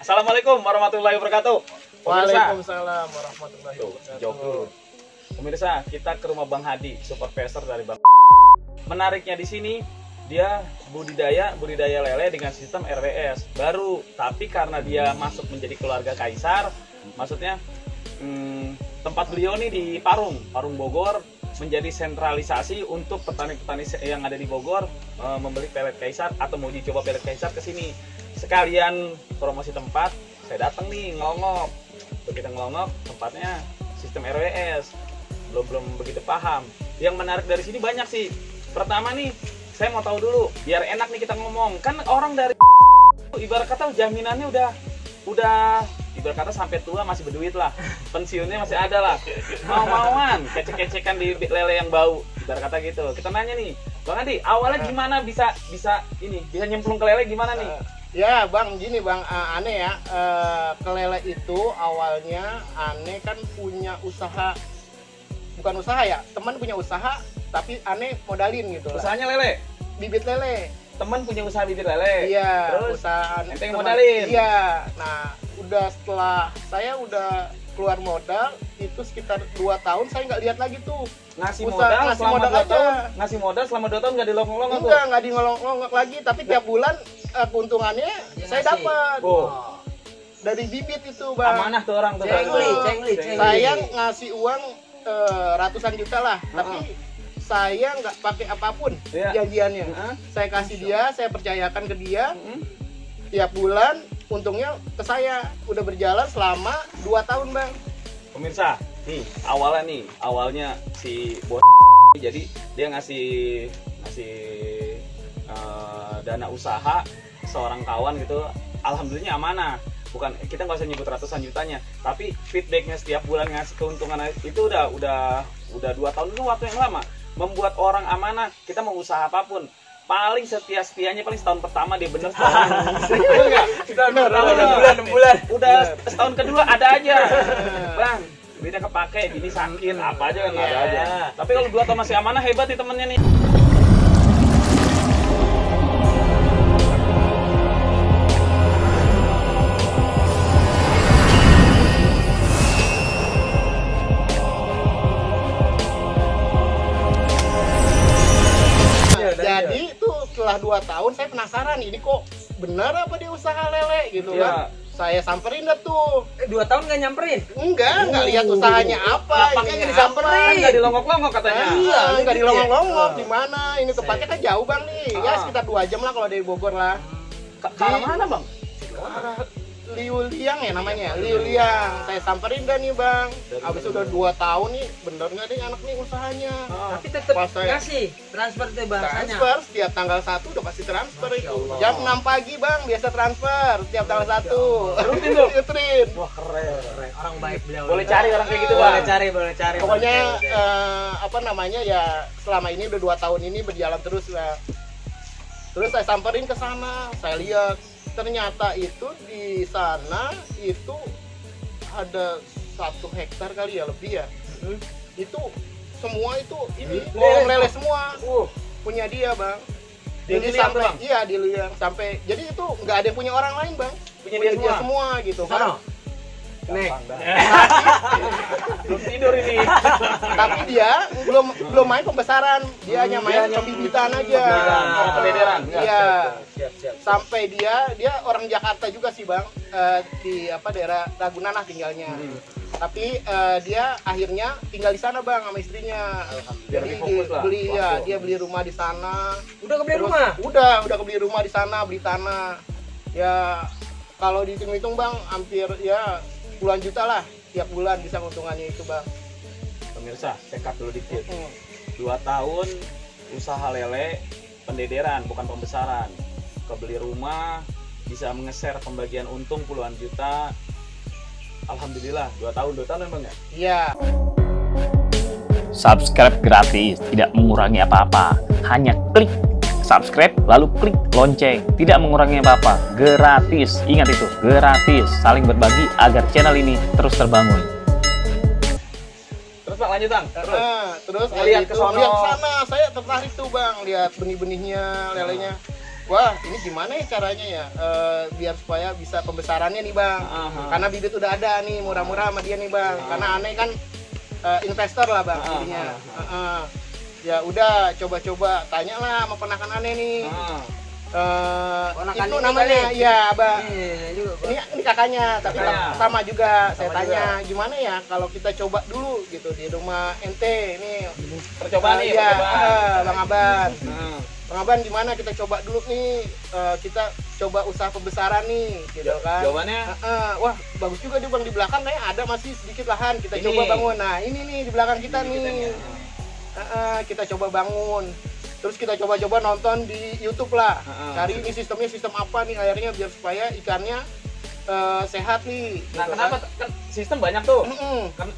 Assalamualaikum warahmatullahi wabarakatuh. Waalaikumsalam warahmatullahi wabarakatuh. Jawab dulu. Pemirsa, kita ke rumah Bang Hadi, supervisor dari Bang. Menariknya di sini, dia budidaya lele dengan sistem RWS baru, tapi karena dia masuk menjadi keluarga Kaisar, maksudnya tempat beliau nih di Parung Bogor, menjadi sentralisasi untuk petani-petani yang ada di Bogor membeli pelet Kaisar atau mau dicoba pelet Kaisar ke sini. Sekalian promosi tempat, saya datang nih ngelongok. Begitu ngelongok, tempatnya sistem RWS. Belum begitu paham. Yang menarik dari sini banyak sih. Pertama nih, saya mau tahu dulu, biar enak nih kita ngomong. Kan orang dari ibarat kata jaminannya udah ibarat kata sampai tua masih berduit lah. Pensiunnya masih ada lah. Mau-mauan, kecek-kecekan di lele yang bau. Ibarat kata gitu. Kita nanya nih, Bang Adi, awalnya gimana bisa nyemplung ke lele gimana nih? Ya Bang, gini Bang, aneh ya, kelele itu awalnya aneh kan punya usaha, bukan usaha ya, teman punya usaha, tapi aneh modalin gitu lah. Usahanya lele? Bibit lele. Teman punya usaha bibit lele? Iya, terus usaha ente yang modalin? Iya, nah udah setelah saya udah keluar modal, itu sekitar 2 tahun saya nggak lihat lagi tuh. Ngasih modal selama 2 tahun? Ngasih modal selama 2 tahun nggak dilongok-longok tuh? Nggak dilongok-longok lagi, tapi tiap bulan keuntungannya saya dapat. Oh. Dari bibit itu Bang. Amanah tuh orang tuh. Cengli. Saya ngasih uang ratusan juta lah, tapi saya nggak pakai apapun janjiannya. Saya kasih dia, saya percayakan ke dia. Tiap bulan untungnya ke saya. Udah berjalan selama 2 tahun Bang. Pemirsa, nih awalnya si bos jadi dia ngasih dana usaha seorang kawan gitu, alhamdulillah amanah. Bukan, kita nggak usah nyebut ratusan jutanya, tapi feedbacknya setiap bulan ngasih keuntungan itu udah 2 tahun, itu waktu yang lama. Membuat orang amanah, kita mau usaha apapun paling setianya paling setahun pertama dia bener setahun pertama 6 bulan udah setahun kedua ada aja Bang, beda kepake, bini sakit apa aja kan ada aja. Tapi kalau 2 tahun masih amanah, hebat nih temennya nih. Jadi itu setelah 2 tahun saya penasaran, ini kok benar apa dia usaha lele gitu kan. Saya samperin dah tuh. 2 tahun nggak nyamperin? Enggak lihat usahanya apa. Pakainya disamperin, nggak dilongok-longok katanya. Iya, nggak dilongok-longok. Di mana? Ini tempatnya kan jauh Bang nih. Ya sekitar 2 jam lah kalau dari Bogor lah. Ke mana Bang? Liu Liang ya namanya, Liu Liang. Saya samperin dah nih Bang. Abis udah 2 tahun nih, bener nggak nih anak nih usahanya. Tapi tetap ngasih transfer tuh bahasanya. Transfer setiap tanggal 1 udah pasti transfer itu. Jam 6 pagi Bang, biasa transfer setiap tanggal 1. Rutin tuh? Rutin. Wah keren. Orang baik beliau. Boleh cari orang kayak gitu Bang? Boleh cari. Pokoknya ya selama ini udah 2 tahun ini berjalan terus lah. Terus saya samperin ke sana, saya lihat ternyata itu di sana itu ada 1 hektar kali ya lebih ya. Itu semua itu ini lele semua punya dia Bang. Jadi sampai di Liang sampai jadi itu nggak ada yang punya orang lain Bang. Punya dia semua gitu kan. Nek. Belum tidur ini. Tapi dia belum main pembesaran, dia hanya main pembibitan aja. Pendederan. Iya. Sampai dia orang Jakarta juga sih Bang, di daerah Ragunan lah tinggalnya. Tapi dia akhirnya tinggal di sana Bang sama istrinya. Jadi dia beli rumah di sana. Udah kebeli rumah? Udah kebeli rumah di sana, beli tanah. Ya kalau dihitung-hitung Bang, hampir ya puluhan juta lah tiap bulan bisa keuntungannya itu Bang. Pemirsa, cekat dulu dikit. 2 tahun usaha lele pendederan bukan pembesaran. Kebeli rumah, bisa mengeser pembagian untung puluhan juta. Alhamdulillah 2 tahun Bang ya? Iya. Subscribe gratis, tidak mengurangi apa-apa. Hanya klik subscribe lalu klik lonceng, tidak mengurangi apa-apa, gratis. Ingat itu, gratis. Saling berbagi agar channel ini terus terbangun. Terus Bang lanjut Bang. Terus lihat ke sono. Lihat sana, saya tertarik tuh Bang, lihat benih-benihnya lelenya. wah ini gimana ya caranya ya biar supaya bisa pembesarannya nih bang. Karena bibit udah ada nih murah-murah sama dia nih bang. Karena aneh kan investor lah bang jadinya. Ya udah coba-coba tanyalah sama ponakan aneh nih. Itu namanya ya abang. Ini kakaknya tapi sama juga. Saya tanya gimana ya kalau kita coba dulu gitu di rumah ente ini Percobaan nih, ya, percobaan. Bang Aban. Bang Aban gimana kita coba dulu nih kita coba usaha pembesaran nih gitu kan. Jawabannya Wah bagus juga dia bang, di belakang kayak ada masih sedikit lahan kita Ini. coba bangun. Nah ini nih di belakang kita Ini kita nih kita coba bangun. Terus kita coba-coba nonton di YouTube lah, cari ini sistemnya sistem apa nih airnya biar supaya ikannya sehat nih. Nah, gitu kenapa kan. kan sistem banyak tuh? Mm-mm. Kan,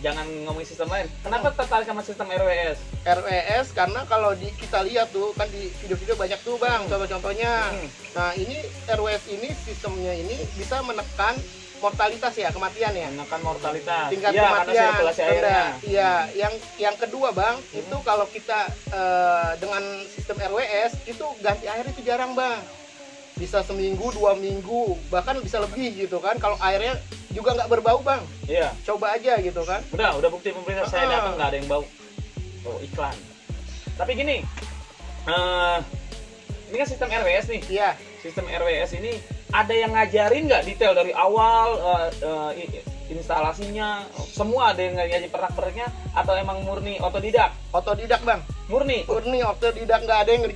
jangan ngomongin sistem lain. Kenapa tertarik sama sistem RWS? RWS karena kalau kita lihat tuh kan di video-video banyak tuh bang contoh-contohnya. Nah ini RWS ini sistemnya ini bisa menekan mortalitas ya, kematian ya. Menekan mortalitas. Tingkat Iya, karena kematian sirkulasi airnya. rendah. Iya, yang kedua bang itu kalau kita dengan sistem RWS itu ganti air itu jarang bang. Bisa seminggu, 2 minggu, bahkan bisa lebih gitu kan. Kalau airnya juga nggak berbau bang. Iya. Coba aja gitu kan. Udah bukti pemerintah saya datang nggak ada yang bau. Oh, iklan. Tapi gini, ini kan sistem RWS nih. Iya. Sistem RWS ini ada yang ngajarin nggak detail dari awal instalasinya, semua ada yang ngajarin perak-peraknya atau emang murni otodidak? Otodidak bang. Murni. Otodidak nggak ada yang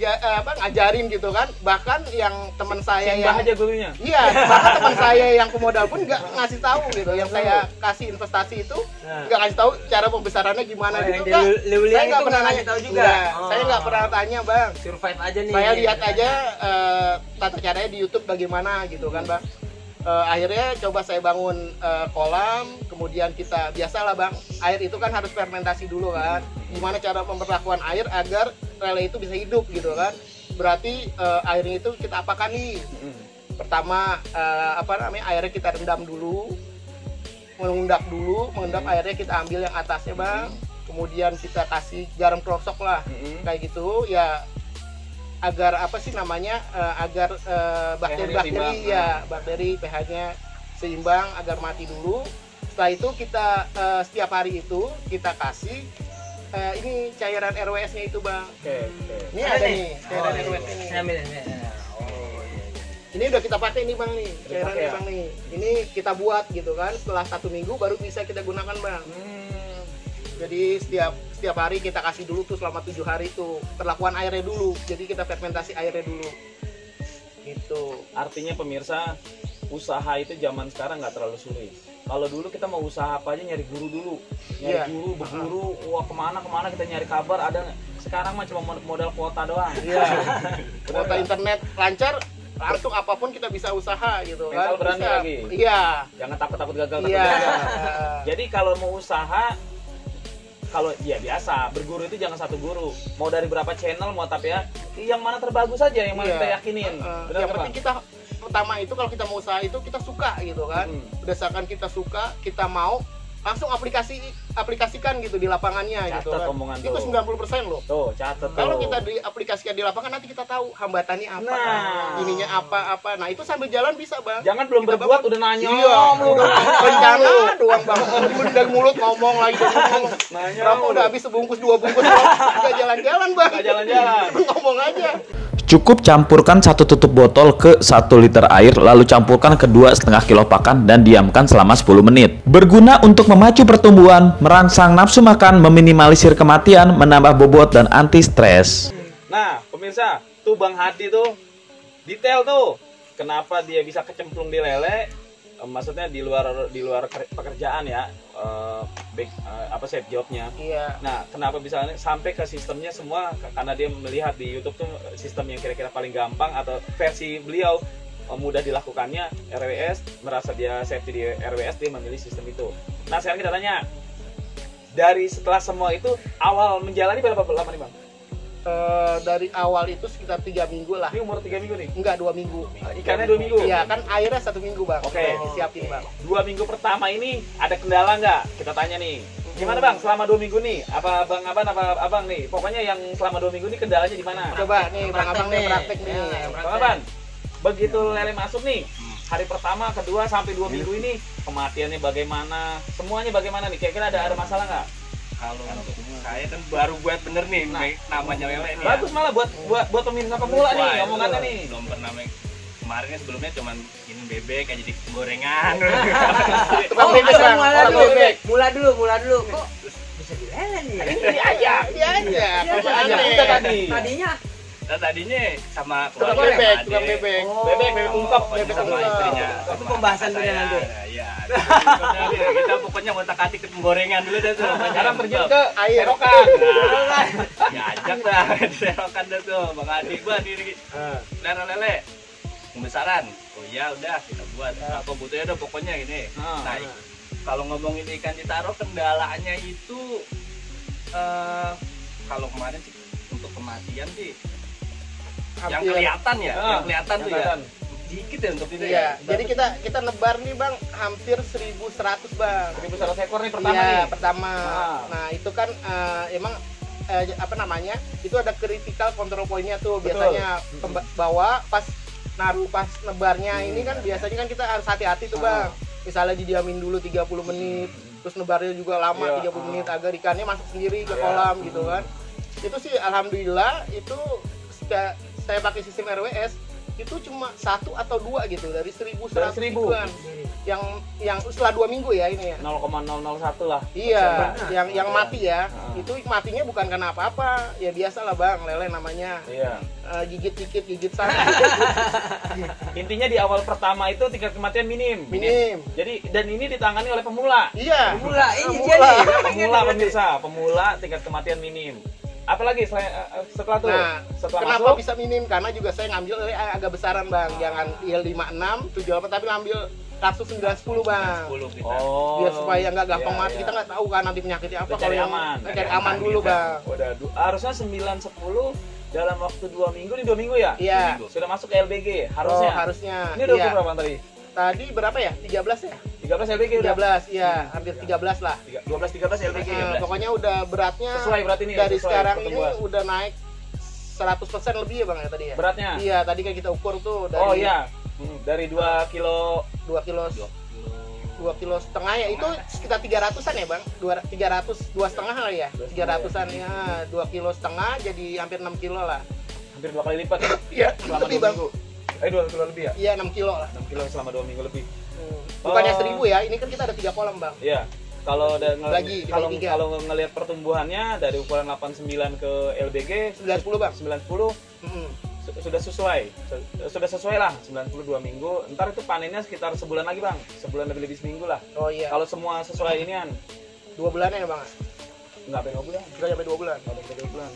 ngajarin gitu kan. Bahkan yang teman saya Simbah yang aja gurunya. iya, bahkan teman saya yang pemodal pun nggak ngasih tahu gitu. Yang saya kasih investasi itu nggak kasih tahu cara pembesarannya gimana gitu kan. Saya nggak pernah nanya tahu juga. Enggak, saya nggak pernah tanya bang. Survive aja nih. Saya lihat aja tata caranya di YouTube bagaimana gitu kan bang. Akhirnya coba saya bangun kolam, kemudian kita biasalah bang, air itu kan harus fermentasi dulu kan. Gimana cara pemberlakuan air agar lele itu bisa hidup gitu kan. Berarti airnya itu kita apakan nih? Pertama airnya kita rendam dulu, mengendap airnya kita ambil yang atasnya bang. Kemudian kita kasih garam krosok lah, kayak gitu ya. Agar agar bakteri pH-nya seimbang agar mati dulu. Setelah itu kita setiap hari itu kita kasih ini cairan RWS-nya itu bang. Ini ada nih cairan RWS ini. Ini udah kita pakai nih bang nih cairannya bang nih. Ini kita buat gitu kan. Setelah 1 minggu baru bisa kita gunakan bang. Jadi setiap hari kita kasih dulu tuh selama 7 hari tuh perlakuan airnya dulu. Jadi kita fermentasi airnya dulu. Gitu. Artinya pemirsa, usaha itu zaman sekarang nggak terlalu sulit. Kalau dulu kita mau usaha apa aja nyari guru dulu, guru, berguru, wah kemana kita nyari kabar ada nggak? Sekarang mah cuma modal kuota doang. Iya. Kuota internet lancar, langsung apapun kita bisa usaha gitu kan. Mental berani bisa. lagi. Iya. Jangan takut gagal. Iya. Jadi kalau mau usaha, kalau ya biasa berguru itu jangan satu guru, mau dari berapa channel mau, tapi ya yang mana terbagus aja, yang mana kita yakinin. Benar yang kan, penting Bang? kita pertama itu kalau kita mau usaha itu kita suka gitu kan. Berdasarkan kita suka, kita mau langsung aplikasikan gitu di lapangannya. Catat gitu kan. omongan Itu tuh. 90% loh. Tuh, catat tuh. Kalau kita diaplikasikan di lapangan nanti kita tahu hambatannya apa, Nah. ininya apa. Nah itu sambil jalan bisa bang. Jangan belum Kita berbuat bangun. udah nanya. Iya, udah rencana doang bang. Dari mulut ngomong lagi ngomong. Nanya Berapa mulu. udah habis sebungkus 2 bungkus nggak jalan-jalan bang. Nggak jalan-jalan. Ngomong aja. Cukup campurkan 1 tutup botol ke 1 liter air, lalu campurkan ke 2,5 kilo pakan dan diamkan selama 10 menit. Berguna untuk memacu pertumbuhan, merangsang nafsu makan, meminimalisir kematian, menambah bobot, dan anti-stres. Nah, pemirsa, tuh Bang Hadi tuh detail tuh. Kenapa dia bisa kecemplung di lele? Maksudnya di luar pekerjaan ya, side jobnya. Iya. Nah, kenapa bisa sampai ke sistemnya semua? Karena dia melihat di YouTube tuh sistem yang kira-kira paling gampang atau versi beliau mudah dilakukannya RWS, merasa dia safety di RWS, dia memilih sistem itu. Nah, sekarang kita tanya, dari setelah semua itu awal menjalani berapa lama nih Bang? Dari awal itu sekitar 3 minggu lah. Ini umur 3 minggu nih? Enggak, 2 minggu. Ikannya 2 minggu? Iya, kan airnya 1 minggu bang. Oke. Disiapin bang. 2 minggu pertama ini ada kendala nggak? Kita tanya nih. Gimana Bang, selama 2 minggu nih? Apa Bang Aban, apa Abang nih? Pokoknya yang selama 2 minggu nih kendalanya di mana? Coba nih Bang Abang nih praktek nih. Bang Aban, begitu lele masuk nih, hari pertama, kedua, sampai 2 minggu ini, kematiannya bagaimana? Semuanya bagaimana nih? Kira-kira ada masalah nggak? Kalau untuk saya kan baru buat bener nih namanya lele nih. Bagus malah buat pemirsa pemula nih, omongannya nih. Belum pernah kemarin kan sebelumnya cuma ini bebek aja jadi gorengan. Tukang bebek Bang, tukang bebek. Mula dulu. Kok bisa dilele nih? Ini aja. Udah tadi. Tadinya sama Tukang keluarga bebek, tukang bebek. Bebek ungkep. Bebek sama ungkep. istrinya. Itu pembahasan saya. kita nanti. Iya. Kita pokoknya ngotak-atik ke gorengan dulu deh tuh. Sekarang terjun ke Air. serokan. Ya ajak dah serokan dah tuh Bang Adi gua nih lele pembesaran. Oh ya udah kita buat. Apa butuhnya udah pokoknya gini. Nah, kalau ngomongin ikan ditaruh kendalanya itu kalau kemarin sih untuk kematian sih yang kelihatan ya, yang kelihatan tuh ya. Dikit ya untuk ini. Iya, jadi kita nebar nih Bang hampir 1.100 Bang. 1.100 ekor nih pertama Iya, nih. pertama. Nah, itu kan emang apa namanya? Itu ada critical control point-nya tuh. Biasanya bawa pas naruh pas nebarnya ini kan biasanya kan kita harus hati-hati tuh Bang. Misalnya didiamin dulu 30 menit, terus nebarnya juga lama 30 menit agar ikannya masuk sendiri ke kolam gitu kan. Itu sih alhamdulillah itu saya pakai sistem RWS itu cuma 1 atau 2 gitu dari 1.100 ikan yang setelah 2 minggu ya ini ya 0,001 lah. iya yang mati ya itu matinya bukan karena apa-apa ya biasa lah Bang lele namanya Iya. gigit dikit gigit sana Intinya di awal pertama itu tingkat kematian minim. Jadi dan ini ditangani oleh pemula. iya Pemula ini pemula. Pemula pemirsa, pemula tingkat kematian minim. Apalagi setelah tuh? Nah, setelah kenapa masuk bisa minim? Karena juga saya ngambil agak besaran Bang, jangan IL56, 78 tapi ngambil kasus 910 Bang. 10 kita. Biar supaya nggak gampang Iya, mati, iya. kita nggak tahu kan nanti penyakitnya apa. Udah cari yang- aman. Cari aman dulu Bang. Udah harusnya 9-10 dalam waktu 2 minggu nih 2 minggu ya? Iya. Sudah masuk ke LBG harusnya. Harusnya. Ini udah Iya. ukur berapa tadi? Tadi berapa ya? 13 ya? 13 LBG udah. 13, iya, hampir 13 lah. 12-13 LBG. Pokoknya udah beratnya Sesuai berat ini ya, dari sesuai sekarang pertumbuhan. ini udah naik 100% lebih ya Bang ya tadi ya? Beratnya? Iya, tadi kan kita ukur tuh dari Oh iya. Dari 2 kilo 2 kilo setengah ya, itu sekitar 300-an ya Bang? 2,5 lah ya? 300-an ya, 2 kilo setengah jadi hampir 6 kilo lah. hampir 2 kali lipat. Iya, Selama lebih 2 Bang. minggu. 2 kilo lebih ya? Iya, 6 kilo lah. 6 kilo selama 2 minggu lebih. Bukannya 1.000 ya, ini kan kita ada 3 kolam Bang. Iya. Kalau Bagi, kalau dibagi 3. kalau ngelihat pertumbuhannya dari ukuran 89 ke LBG 910 Bang. 90 sudah sesuai lah 92 minggu. Ntar itu panennya sekitar sebulan lagi Bang, sebulan lebih seminggu lah. Oh iya, Kalau semua sesuai inian 2 bulan ya Bang? nggak sampai 2 bulan. Udah sampai 2 bulan. Nggak sampai 2 bulan.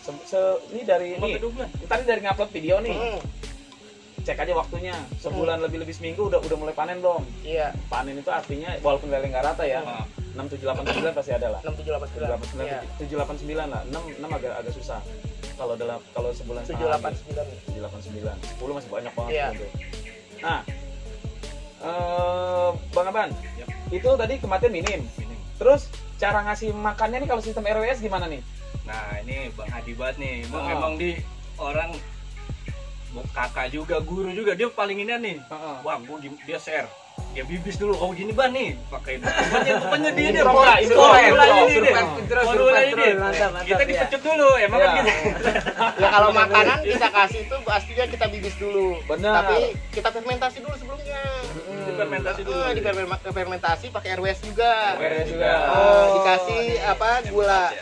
Ini dari ini. Tadi dari ngupload video nih. Cek aja waktunya. Sebulan lebih seminggu udah mulai panen belum? Iya, Panen itu artinya walaupun lele nggak rata ya. 6, 7, 8, 9 pasti ada lah. 6, 7, 8, 9. 7, 8, 9 lah. 6 agak susah. Kalau sebulan 7, setengah 8, lagi. 9. 7, 8, 9. 10 masih banyak banget. Iya. Gitu. Nah, Bang Aban, itu tadi kematian minim. Terus cara ngasih makannya nih kalau sistem RWS gimana nih? Nah ini Bang Hadi banget nih, memang di orang kakak juga, guru juga, dia paling ini nih. Wah, dia share, dia bibis dulu. Oh gini Ban nih, pakai pokoknya dia formula ini. Kita dipecut dulu, emang kan gitu. Ya kalau makanan kita kasih itu pastinya kita bibis dulu. Benar. Tapi kita fermentasi dulu sebelumnya. Difermentasi dulu. Difermentasi pakai RWS juga. RWS juga. Dikasih apa gula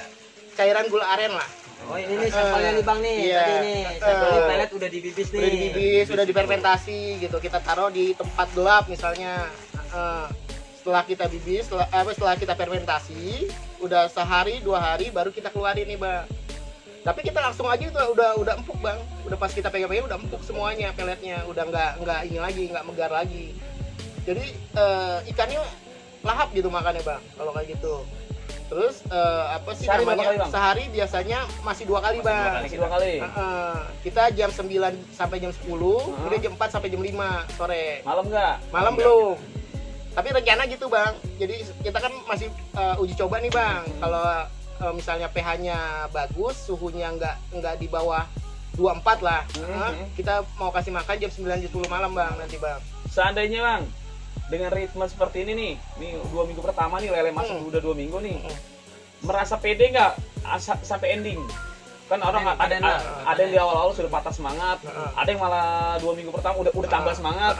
cairan gula aren lah. Oh ini nih sampelnya nih Bang nih, Iya. tadi nih sampelnya pelet udah dibibis nih. Udah dibibis, udah difermentasi gitu. Kita taruh di tempat gelap misalnya. Setelah kita bibis, setelah kita fermentasi, udah sehari 2 hari baru kita keluarin nih Bang. Tapi kita langsung aja itu udah empuk Bang. Udah pas kita pegang-pegang udah empuk semuanya peletnya, udah nggak ini lagi, nggak megar lagi. Jadi ikannya lahap gitu makannya Bang kalau kayak gitu. Terus apa sih Sehari namanya? berapa kali, Bang? Sehari biasanya masih 2 kali Bang. Masih 2 kali. Kita jam 9 sampai jam 10, kemudian jam 4 sampai jam 5 sore. Malam nggak? Malam belum. Tapi rencana gitu bang. Jadi kita kan masih uji coba nih bang. Kalau misalnya pH-nya bagus, suhunya nggak di bawah 24 lah. Kita mau kasih makan jam 9 jam 10 malam bang nanti bang. Seandainya bang, dengan ritme seperti ini 2 minggu pertama nih lele masuk udah 2 minggu nih, merasa pede nggak sampai ending? Kan orang ada yang di awal-awal sudah patah semangat, ada yang malah 2 minggu pertama udah tambah semangat.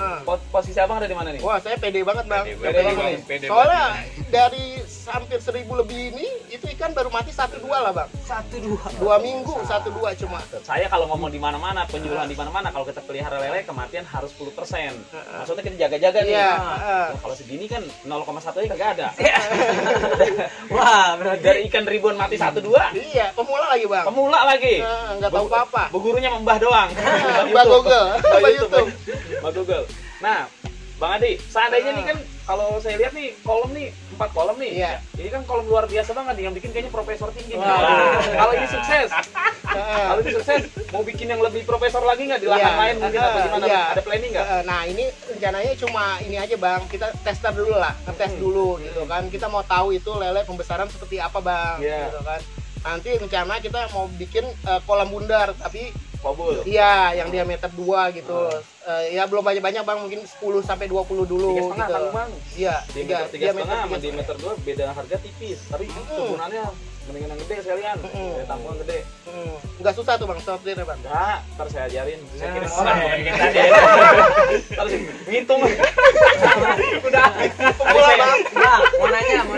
Posisi abang ada di mana nih? Wah saya pede banget bang. Pede banget. Soalnya dari hampir 1000 lebih ini, itu ikan baru mati 1-2 lah bang. 1-2. 2 minggu 1-2 cuma. Saya kalau ngomong di mana-mana, penyuluhan di mana-mana, kalau kita pelihara lele kematian harus 10%. Maksudnya kita jaga-jaga nih. Iya. Nah, kalau segini kan 0,1 aja kagak ada. Wah, berarti Dari ikan ribuan mati 1-2, Iya, pemula lagi bang. pemula lagi. Nggak tahu apa-apa. Bu gurunya membah doang. Mbak Google, Mbak YouTube. Mbak Google. Nah, Bang Adi, seandainya nih kan kalau saya lihat nih kolom nih 4 kolom nih. Iya. Ini kan kolom luar biasa banget nih, yang bikin kayaknya profesor tinggi. nih. Wah. Nah, kalau ini sukses, kalau ini sukses, mau bikin yang lebih profesor lagi nggak di lahan Iya. lain mungkin atau gimana? Iya. Ada planning nggak? Nah ini rencananya cuma ini aja bang, kita tester dulu lah, ngetes dulu gitu kan. Kita mau tahu itu lele pembesaran seperti apa bang, Iya. gitu kan. Nanti rencana kita mau bikin kolam bundar, tapi Kobul. iya yang diameter 2 gitu. Ya belum banyak-banyak bang, mungkin 10 sampai 20 dulu 3,5 gitu. kan Bang? Iya, Diameter 3,5 sama 3,5. diameter 2 beda harga tipis, tapi turunannya mendingan yang gede sekalian. Kayak tampungan gede. Nggak susah tuh bang, sortirnya bang. Enggak, ntar saya ajarin. Saya kirim Nah, orang saya bukan kita kita. Terus ngitung. Udah. Pemula bang. Bang, mau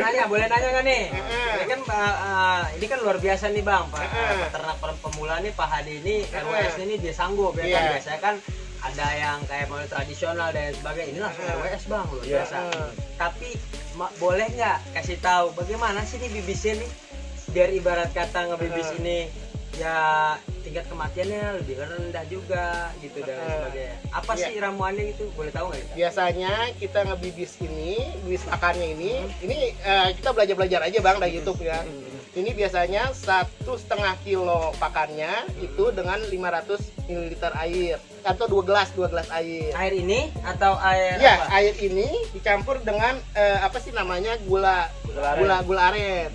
nanya, boleh nanya nggak nih? Ini kan luar biasa nih bang, peternak pemula nih Pak Hadi ini, RWS ini dia sanggup ya kan. Iya. Biasanya kan ada yang kayak model tradisional dan sebagainya, ini langsung RWS bang, luar Iya. biasa. Tapi boleh nggak kasih tahu bagaimana sih nih bibisnya nih, biar ibarat kata ngebibis ini ya tingkat kematiannya lebih rendah juga gitu dan sebagainya. Apa Iya. sih ramuannya gitu, boleh tahu nggak? Biasanya kita ngebibis ini, bibis pakannya ini kita belajar aja bang dari YouTube ya. Ini biasanya 1,5 kilo pakannya itu dengan 500 ml air atau 2 gelas air. Air ini atau air Iya, apa? air ini dicampur dengan apa sih namanya gula aren.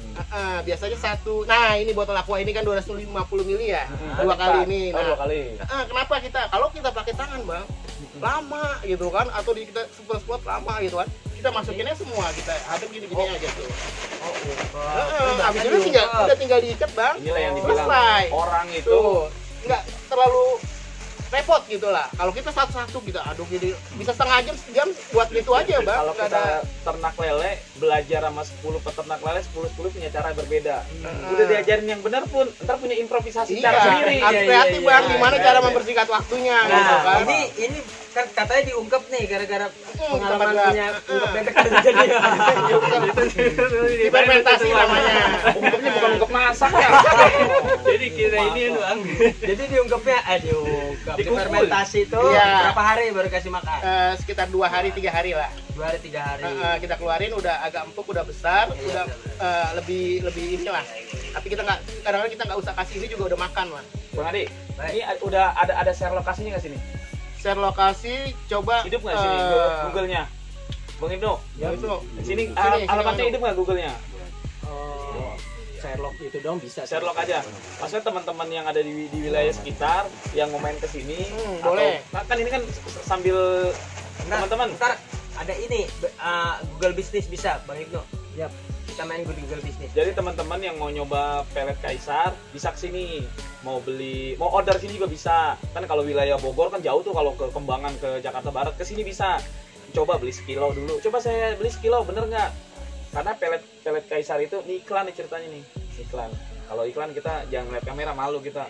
Biasanya satu. Nah, ini botol aqua ini kan 250 ml ya. 2 kali ini. Oh, 2 kali. Kenapa kalau kita pakai tangan, Bang? Lama gitu kan, atau kita semprot lama gitu kan. Kita masukinnya semua, kita aduk gini-gini aja tuh. Habis itu tinggal diikat, Bang. Inilah yang dibilang Selesai. orang itu Tuh, nggak terlalu repot gitu lah. Kalau kita satu-satu kita aduk jadi bisa sejam buat itu aja bang. kalau Nggak kita ada. ternak lele belajar sama 10 peternak lele 10 punya cara berbeda. Udah diajarin yang benar pun ntar punya improvisasi Iya, cara sendiri. harus Iya, kreatif iya, bang. iya, Gimana iya, cara iya. mempersingkat waktunya gitu Nah, kan? ini kan katanya diungkep nih gara-gara pengalaman tempat punya ungkep bebek kan jadi. Difermentasi namanya. Ungkepnya bukan ungkep masak ya. Jadi kira ini doang. Jadi diungkepnya diungkep. Dikumpul. Difermentasi itu Iya. berapa hari baru kasih makan? Sekitar 2 hari 3 hari lah. 2 hari 3 hari. Kita keluarin udah agak empuk, udah besar, udah lebih inilah. Tapi kita nggak, kadang-kadang kita nggak usah kasih ini juga udah makan lah. Bang Adi, Baik. ini udah ada share lokasinya nggak sini? Share lokasi, coba Hidup nggak sini Google-nya? Bang Ibnu, Ya itu. sini Sini, alamatnya sini, hidup nggak Google-nya? Sherlock itu dong bisa. Sherlock aja. Maksudnya teman-teman yang ada di wilayah sekitar yang mau main ke sini, boleh. Kan ini kan sambil teman-teman. Ntar ada ini Google Business bisa Bang Ibnu. Yap. Kita main Google Business. Jadi teman-teman yang mau nyoba pelet Kaisar bisa kesini, mau beli, mau order sini juga bisa. Kan kalau wilayah Bogor kan jauh tuh, kalau ke Kembangan ke Jakarta Barat ke sini bisa. Coba beli sekilo dulu. Coba saya beli sekilo, bener nggak? Karena pelet Kaisar itu ini iklan nih ceritanya nih, iklan. Kalau iklan kita jangan lihat kamera, malu kita.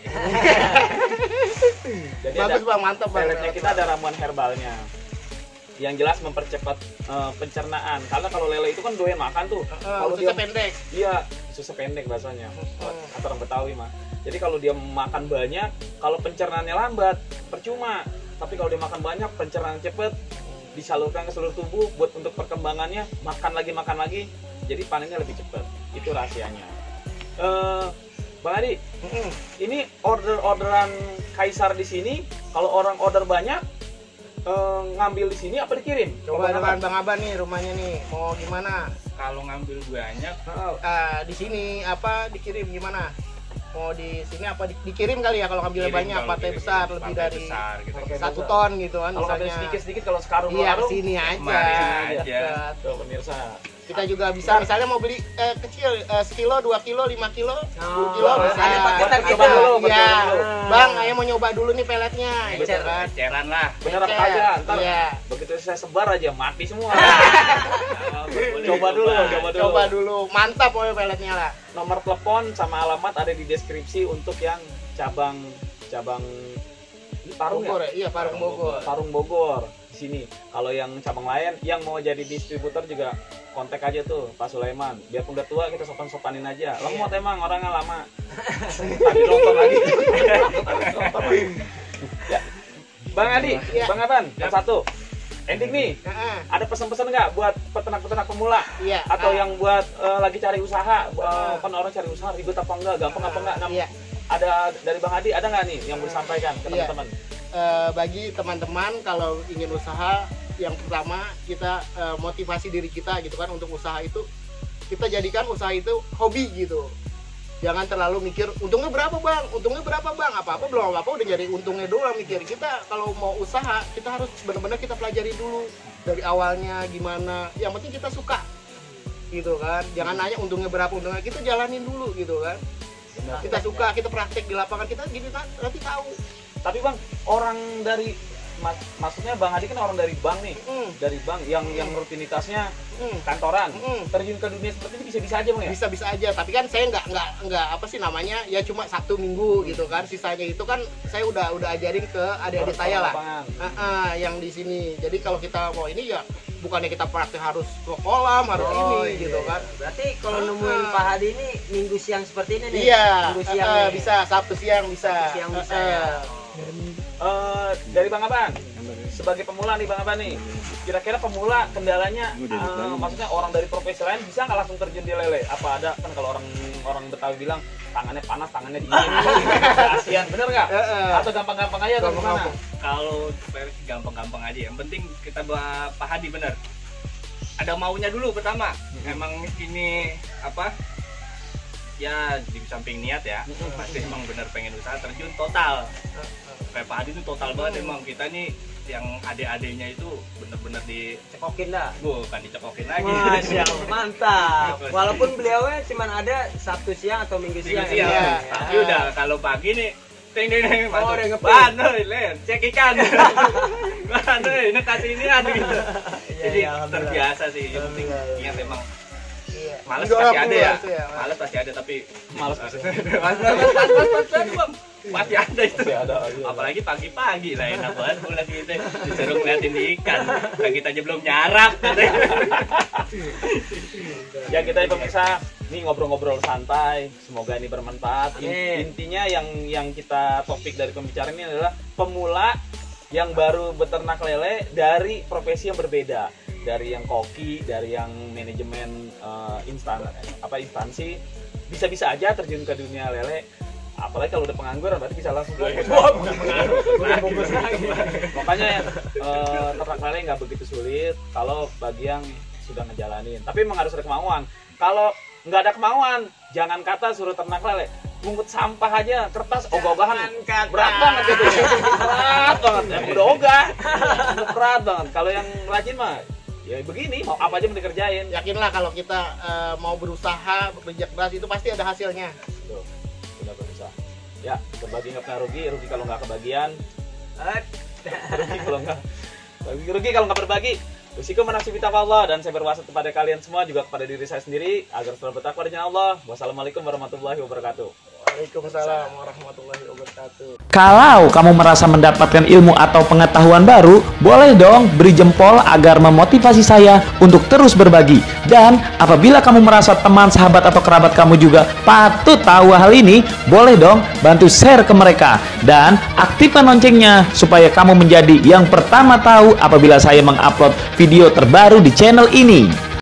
Jadi Bagus bang, mantap bang. peletnya kita ada ramuan herbalnya. Yang jelas mempercepat pencernaan. Karena kalau lele itu kan doyan makan tuh. Kalau Ususnya pendek. Iya, susu pendek bahasanya. Atau orang Betawi mah. Jadi kalau dia makan banyak, kalau pencernaannya lambat, percuma. Tapi kalau dia makan banyak, pencernaan cepet, disalurkan ke seluruh tubuh buat untuk perkembangannya, makan lagi. Jadi panennya lebih cepat. Itu rahasianya. Bang Adi, ini orderan Kaisar di sini, kalau orang order banyak, ngambil di sini apa dikirim? Coba dengan Bang Aban nih rumahnya nih, mau gimana? Kalau ngambil banyak Di sini apa dikirim gimana? Mau di sini apa dikirim kali ya kalau ngambilnya kirim, banyak kalau partai kirim, besar partai lebih dari besar, gitu. 1 ton gitu kan Kalau ngambil misalnya. sedikit-sedikit, kalau sekarung Iya, karung, sini aja. Kemarin aja. Dekat. tuh pemirsa. Kita juga bisa misalnya mau beli kecil sekilo, 2 kilo, 5 kilo, 10 kilo Oh, bisa. ada paketan Buat gitu. coba dulu, buat Iya. coba dulu. Bang, ayo mau nyoba dulu nih peletnya gitu Ecer. kan. Eceran lah. Bener apa Ecer. kagak? Ntar Iya. begitu saya sebar aja mati semua. Boleh Coba dulu, dicoba. Coba dulu. Mantap pokoknya peletnya lah. Nomor telepon sama alamat ada di deskripsi untuk yang cabang ini Parung Bogor ya? ya? Iya, Parung Bogor. Parung Bogor di sini. Kalau yang cabang lain yang mau jadi distributor juga kontak aja tuh Pak Sulaiman. Biarpun udah tua kita sopan-sopanin aja. Lemot emang orangnya lama. Tadi nonton lagi. Ya. Bang Adi, Iya. Bang Aban, yang satu. Ending nih, Heeh. ada pesan-pesan nggak buat peternak-peternak pemula? Iya. Atau yang buat lagi cari usaha, kan orang cari usaha ribet apa enggak, gampang apa enggak? Nah, Iya. ada dari Bang Adi ada nggak nih yang mau disampaikan ke Iya. teman-teman? Bagi teman-teman kalau ingin usaha, yang pertama kita motivasi diri kita gitu kan untuk usaha itu, kita jadikan usaha itu hobi gitu. Jangan terlalu mikir untungnya berapa bang, apa-apa belum apa-apa udah nyari untungnya doang mikir. Kita kalau mau usaha kita harus benar-benar kita pelajari dulu dari awalnya gimana. Yang penting kita suka gitu kan. Jangan nanya untungnya berapa, untungnya kita jalanin dulu gitu kan. Kita suka, kita praktek di lapangan kita gini kan nanti tahu. Tapi Bang, orang dari maksudnya Bang Adi kan orang dari bank nih, dari bank yang rutinitasnya kantoran, terjun ke dunia seperti ini bisa-bisa aja Bang ya? Bisa-bisa aja, tapi kan saya nggak apa sih namanya ya cuma 1 minggu gitu kan, sisanya itu kan saya udah ajarin ke adik-adik saya lah. Yang di sini. Jadi kalau kita mau ini ya bukannya kita praktek harus ke kolam harus ini gitu kan. Berarti kalau nemuin Pak Hadi ini minggu siang seperti ini nih. Iya, Minggu siang nih. bisa Sabtu siang bisa. Sabtu siang bisa ya. Dari Bang Aban, sebagai pemula nih Bang Aban nih, kira-kira pemula kendalanya, maksudnya orang dari profesi lain bisa nggak langsung terjun di lele? Apa ada kan kalau orang Betawi bilang tangannya panas, tangannya dingin, kasihan, bener nggak? Atau gampang-gampang aja atau gimana? Kalau gampang-gampang aja, yang penting kita Pak Hadi bener. Ada maunya dulu pertama. Emang ini apa? Ya di samping niat ya, pasti emang bener pengen usaha terjun total. Kayak Pak Hadi itu total banget emang. Kita nih yang adik-adiknya itu bener-bener Cekokin dah. bukan dicekokin lagi. Masya Allah, mantap. Walaupun beliaunya cuma ada Sabtu siang atau Minggu siang. Siang. Iya. Tapi udah kalau pagi nih ting Oh, udah ngeprint. Banoy, len, cek ikan. Banoy, ini kasih ini gitu. Jadi alhamdulillah. terbiasa sih. Yang penting ingat emang Iya. males Idola pasti ada ya. pemula itu ya. Males pasti ada tapi Males pasti pasti ada itu. Pasti ada, iya. Apalagi pagi-pagi lah enak banget pulang gitu. Disuruh ngeliatin ikan. Nah, kita aja belum nyarap. Ya kita ya pemirsa, ini ngobrol-ngobrol santai, semoga ini bermanfaat. Amin. Intinya yang kita topik dari pembicaraan ini adalah pemula yang baru beternak lele dari profesi yang berbeda, dari yang koki, dari yang manajemen instansi, bisa-bisa aja terjun ke dunia lele. Apalagi kalau udah pengangguran berarti bisa langsung bungkus lagi. Makanya ternak lele nggak begitu sulit kalau bagi yang sudah ngejalanin. Tapi memang harus ada kemauan. Kalau nggak ada kemauan, jangan kata suruh ternak lele, mungut sampah aja, kertas ogah-ogahan berat banget gitu. Berat banget. Yang udah ogah berat banget. Kalau yang rajin mah ya begini, mau apa aja mau dikerjain. Yakinlah kalau kita mau berusaha bekerja keras itu pasti ada hasilnya. Tuh, sudah berusaha. Ya, berbagi nggak pernah rugi kalau nggak kebagian. Rugi kalau nggak berbagi. Risiko menasibi Allah, dan saya berwasiat kepada kalian semua juga kepada diri saya sendiri agar selalu bertakwa di jalan Allah. Wassalamualaikum warahmatullahi wabarakatuh. Waalaikumsalam warahmatullahi wabarakatuh. Kalau kamu merasa mendapatkan ilmu atau pengetahuan baru, boleh dong beri jempol agar memotivasi saya untuk terus berbagi. Dan apabila kamu merasa teman, sahabat, atau kerabat kamu juga patut tahu hal ini, boleh dong bantu share ke mereka. Dan aktifkan loncengnya supaya kamu menjadi yang pertama tahu apabila saya mengupload video terbaru di channel ini.